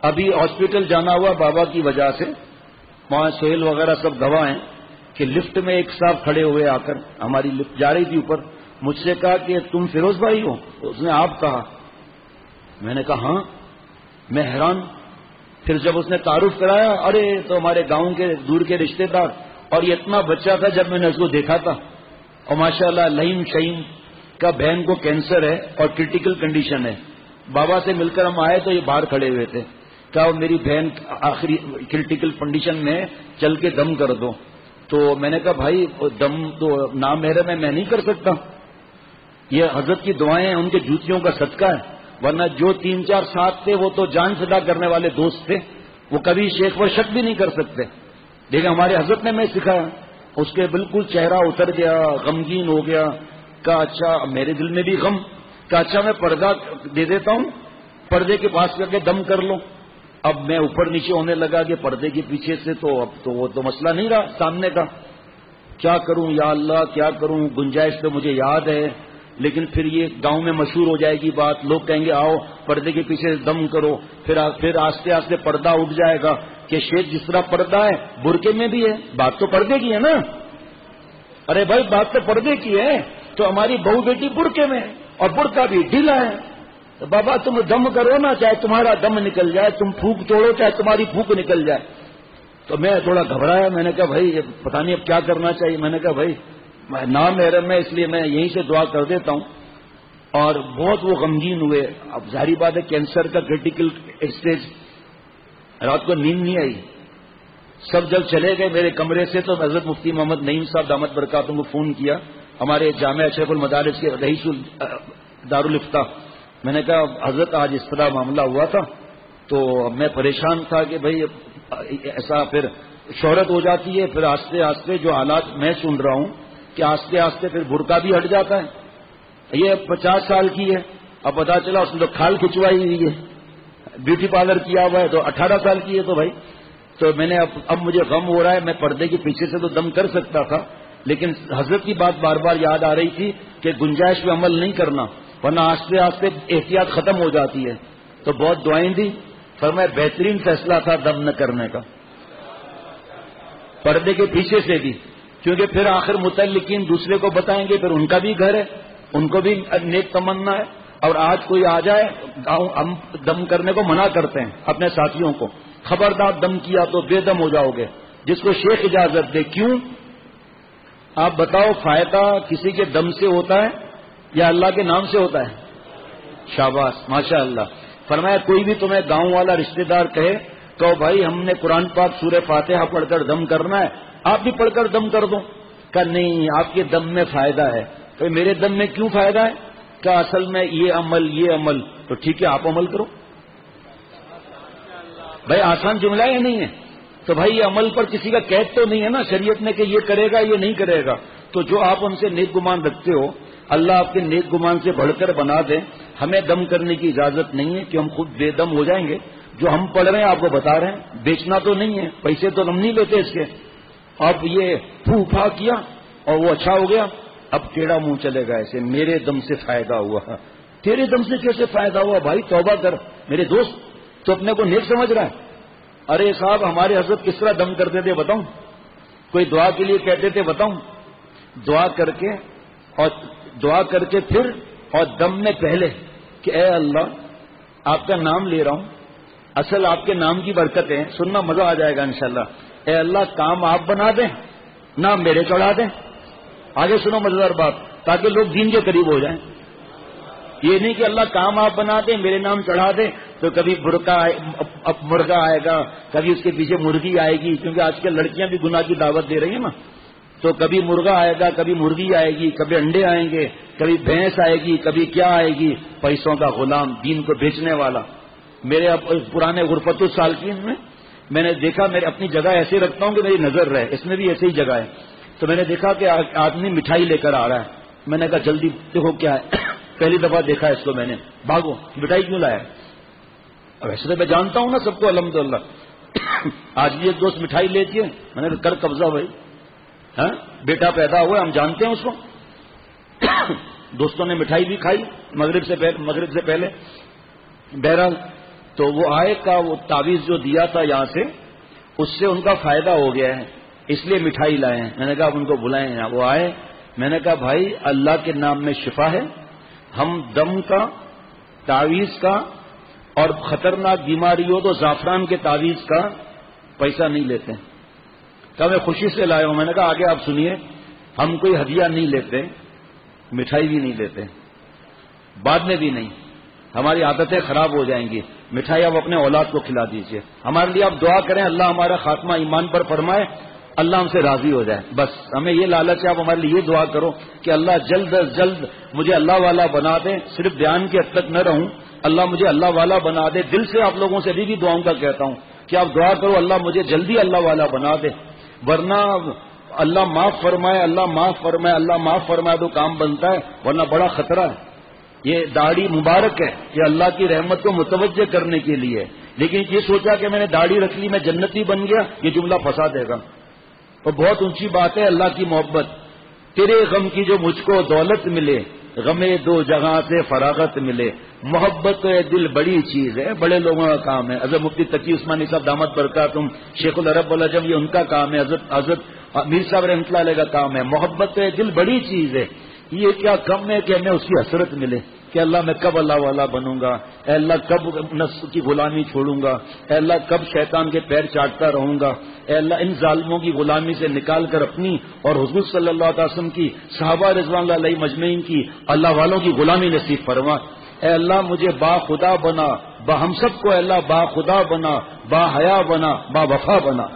ابھی ہاسپٹل جانا ہوا بابا کی وجہ سے، وہاں سہیل وغیرہ سب گواہ ہیں کہ لفٹ میں ایک صاحب کھڑے ہوئے آ کر، ہماری لفٹ جا رہی تھی اوپر، مجھ سے کہا کہ تم فیروز بھائی ہو؟ اس نے آپ کہا، میں نے کہا ہاں، میں حیران. پھر جب اس نے تعارف کرایا، ارے تو ہمارے گاؤں کے دور کے رشتے دار، اور یہ اتنا بچہ تھا جب میں نے اس کو دیکھا تھا، اور ماشاءاللہ لہیم شہیم کا، بہن کو کینسر ہے اور کرٹیکل کنڈیشن ہے. بابا سے مل کر ہم آئے تو یہ باہر کھڑے ہوئے تھے، کہا میری بہن آخری کرٹیکل کنڈیشن میں، چل کے دم کر دو. تو میں نے کہا بھائی دم تو نامحرم ہے، میں نہیں کر سکتا، یہ حضرت کی دعائیں ہیں، ان کے جوتیوں کا صدقہ ہے، ورنہ جو 3-4 ساتھ تھے وہ تو جان فدا کرنے والے دوست تھے، وہ کبھی شیخ و شک بھی نہیں کر سکتے. لیکن ہمارے حضرت نے میں سکھایا. اس کے بالکل چہرہ اتر گیا، غمگین ہو گیا. کہا اچھا، میرے دل میں بھی غم. کہا اچھا میں پردہ دے دیتا ہوں، پردے کے پاس کر کے دم کر لو. اب میں اوپر نیچے ہونے لگا کہ پردے کے پیچھے سے تو اب تو وہ تو مسئلہ نہیں رہا سامنے کا. کیا کروں یا اللہ کیا کروں، گنجائش تو مجھے یاد ہے، لیکن پھر یہ گاؤں میں مشہور ہو جائے گی بات، لوگ کہیں گے آؤ پردے کے پیچھے دم کرو، پھر آہستہ آہستہ پردہ اٹھ جائے گا کہ شیخ جس طرح پردہ ہے برقعے میں بھی ہے. بات تو پردے کی ہے نا. ارے بھائی بات تو پردے کی ہے، تو ہماری بہو بیٹی برقعے میں اور برقع بھی ڈھیلا ہے. تو بابا تم دم کرو نا، چاہے تمہارا دم نکل جائے، تم پھونک توڑو چاہے تمہاری پھونک نکل جائے. تو میں تھوڑا گھبرایا، میں نے کہا بھائی پتہ نہیں اب کیا کرنا چاہیے. میں نے کہا بھائی نام محرم ہے، اس لیے میں یہیں سے دعا کر دیتا ہوں. اور بہت وہ غمگین ہوئے. اب ظاہری بات ہے کینسر کا کرٹیکل اسٹیج، رات کو نیند نہیں آئی. سب جب چلے گئے میرے کمرے سے تو حضرت مفتی محمد نعیم صاحب دامت برکاتہم کو فون کیا، ہمارے جامعہ اشرف المدارس کے رئیس دارالافتاء. میں نے کہا حضرت آج اس طرح معاملہ ہوا تھا، تو میں پریشان تھا کہ بھائی ایسا پھر شہرت ہو جاتی ہے، پھر آہستہ آہستہ جو حالات میں سن رہا ہوں کہ آہستہ آہستہ پھر برقع بھی ہٹ جاتا ہے. یہ 50 سال کی ہے، اب پتا چلا اس نے تو کھال کھچوائی ہوئی ہے، بیوٹی پارلر کیا ہوا ہے، تو 18 سال کی ہے. تو بھائی تو میں نے اب مجھے غم ہو رہا ہے، میں پردے کے پیچھے سے تو دم کر سکتا تھا، لیکن حضرت کی بات بار بار یاد آ رہی تھی کہ گنجائش پہ عمل نہیں کرنا، ورنہ آہستہ آہستہ احتیاط ختم ہو جاتی ہے. تو بہت دعائیں دی. فرمایا بہترین فیصلہ تھا دم نہ کرنے کا، پردے کے پیچھے سے بھی، کیونکہ پھر آخر متعلقین دوسرے کو بتائیں گے، پھر ان کا بھی گھر ہے، ان کو بھی نیک تمنا ہے. اور آج کوئی آ جائے، ہم دم کرنے کو منع کرتے ہیں اپنے ساتھیوں کو، خبردار دم کیا تو بے دم ہو جاؤ گے، جس کو شیخ اجازت دے. کیوں؟ آپ بتاؤ فائدہ کسی کے دم سے ہوتا ہے یا اللہ کے نام سے ہوتا ہے؟ شاباش ماشاء اللہ. فرمایا کوئی بھی تمہیں گاؤں والا رشتہ دار کہے تو بھائی ہم نے قرآن پاک سورہ فاتحہ پڑھ کر دم کرنا ہے، آپ بھی پڑھ کر دم کر دو. کہ نہیں آپ کے دم میں فائدہ ہے. کہ میرے دم میں کیوں فائدہ ہے؟ کہ اصل میں یہ عمل. تو ٹھیک ہے آپ عمل کرو. بھائی آسان جملہ ہے نہیں ہے؟ تو بھائی یہ عمل پر کسی کا قید تو نہیں ہے نا شریعت میں کہ یہ کرے گا یہ نہیں کرے گا. تو جو آپ ان سے نیک گمان رکھتے ہو، اللہ آپ کے نیک گمان سے بڑھ کر بنا دے. ہمیں دم کرنے کی اجازت نہیں ہے کہ ہم خود بے دم ہو جائیں گے. جو ہم پڑھ رہے ہیں آپ کو بتا رہے ہیں، بیچنا تو نہیں ہے، پیسے تو ہم نہیں لیتے اس کے. اب یہ پھو پھا کیا اور وہ اچھا ہو گیا، اب ٹیڑھا منہ چلے گا ایسے، میرے دم سے فائدہ ہوا. تیرے دم سے کیسے فائدہ ہوا؟ بھائی توبہ کر میرے دوست، تو اپنے کو نیک سمجھ رہا ہے. ارے صاحب ہمارے حضرت کس طرح دم کرتے تھے بتاؤں؟ کوئی دعا کے لیے کہتے تھے بتاؤں؟ دعا کر کے پھر اور دم میں پہلے کہ اے اللہ آپ کا نام لے رہا ہوں، اصل آپ کے نام کی برکت ہے، سننا مزہ آ جائے گا انشاءاللہ. اے اللہ کام آپ بنا دیں، نام میرے چڑھا دیں. آگے سنو مزیدار بات تاکہ لوگ دین کے قریب ہو جائیں. یہ نہیں کہ اللہ کام آپ بنا دیں میرے نام چڑھا دیں، تو کبھی مرغا آئے گا، کبھی اس کے پیچھے مرغی آئے گی، کیونکہ آج کل لڑکیاں بھی گناہ کی دعوت دے رہی ہیں نا. تو کبھی مرغا آئے گا، کبھی مرغی آئے گی، کبھی انڈے آئیں گے، کبھی بھینس آئے گی، کبھی کیا آئے گی. پیسوں کا غلام، دین کو بیچنے والا. میرے پرانے غرفت السالکین میں نے دیکھا، میں اپنی جگہ ایسے رکھتا ہوں کہ میری نظر رہے، اس میں بھی ایسے ہی جگہ ہے. تو میں نے دیکھا کہ آدمی مٹھائی لے کر آ رہا ہے. میں نے کہا جلدی دیکھو کیا ہے. پہلی دفعہ دیکھا اس کو میں نے، بھاگو مٹھائی کیوں لایا؟ ویسے تو میں جانتا ہوں نا سب کو الحمدللہ. آج بھی ایک دوست مٹھائی لیتی ہے، میں نے کر قبضہ بھائی، ہاں بیٹا پیدا ہوا ہم جانتے ہیں اس کو. دوستوں نے مٹھائی بھی کھائی مغرب سے پہلے. بہرحال تو وہ آئے کا وہ تعویذ جو دیا تھا یہاں سے، اس سے ان کا فائدہ ہو گیا ہے، اس لیے مٹھائی لائے ہیں۔ میں نے کہا آپ ان کو بلائیں ہیں۔ وہ آئے، میں نے کہا بھائی اللہ کے نام میں شفا ہے، ہم دم کا، تعویذ کا اور خطرناک بیماری ہو تو زعفران کے تعویذ کا پیسہ نہیں لیتے۔ کہا میں خوشی سے لایا ہوں۔ میں نے کہا آگے آپ سنیے، ہم کوئی ہدیہ نہیں لیتے، مٹھائی بھی نہیں لیتے، بعد میں بھی نہیں، ہماری عادتیں خراب ہو جائیں گی۔ مٹھائی آپ اپنے اولاد کو کھلا دیجئے، ہمارے لیے آپ دعا کریں اللہ ہمارا خاتمہ ایمان پر فرمائے، اللہ ہم سے راضی ہو جائے، بس ہمیں یہ لالچ ہے۔ آپ ہمارے لیے یہ دعا کرو کہ اللہ جلد از جلد مجھے اللہ والا بنا دے، صرف بیان کے حد تک نہ رہوں، اللہ مجھے اللہ والا بنا دے۔ دل سے آپ لوگوں سے بھی دعاؤں کا کہتا ہوں کہ آپ دعا کرو اللہ مجھے جلدی اللہ والا بنا دے، ورنہ اللہ معاف فرمائے، اللہ معاف فرمائے، اللہ معاف فرمائے تو کام بنتا ہے، ورنہ بڑا خطرہ ہے۔ یہ داڑھی مبارک ہے کہ اللہ کی رحمت کو متوجہ کرنے کے لیے، لیکن یہ سوچا کہ میں نے داڑھی رکھ لی میں جنتی بن گیا، یہ جملہ پھنسا دے گا۔ اور بہت اونچی بات ہے اللہ کی محبت، تیرے غم کی جو مجھ کو دولت ملے، غمے دو جہاں سے فراغت ملے، محبت تو دل بڑی چیز ہے، بڑے لوگوں کا کام ہے۔ حضرت مفتی تقی عثمانی صاحب دامت برکاتہم، شیخ العرب والعجم، یہ ان کا کام ہے، حضرت میر صاحب رحمۃ اللہ علیہ کا کام ہے۔ محبت تو دل بڑی چیز ہے، یہ کیا کم ہے کہ ہمیں اس کی حسرت ملے کہ اللہ میں کب اللہ والا بنوں گا، اے اللہ کب نفس کی غلامی چھوڑوں گا، اے اللہ کب شیطان کے پیر چاٹتا رہوں گا، اے اللہ ان ظالموں کی غلامی سے نکال کر اپنی اور حضور صلی اللہ علیہ وسلم کی، صحابہ رضوان اللہ علیہ مجمعین کی، اللہ والوں کی غلامی نصیب فرما۔ اے اللہ مجھے با خدا بنا، ہم سب کو اے اللہ با خدا بنا، با حیا بنا، با وفا بنا۔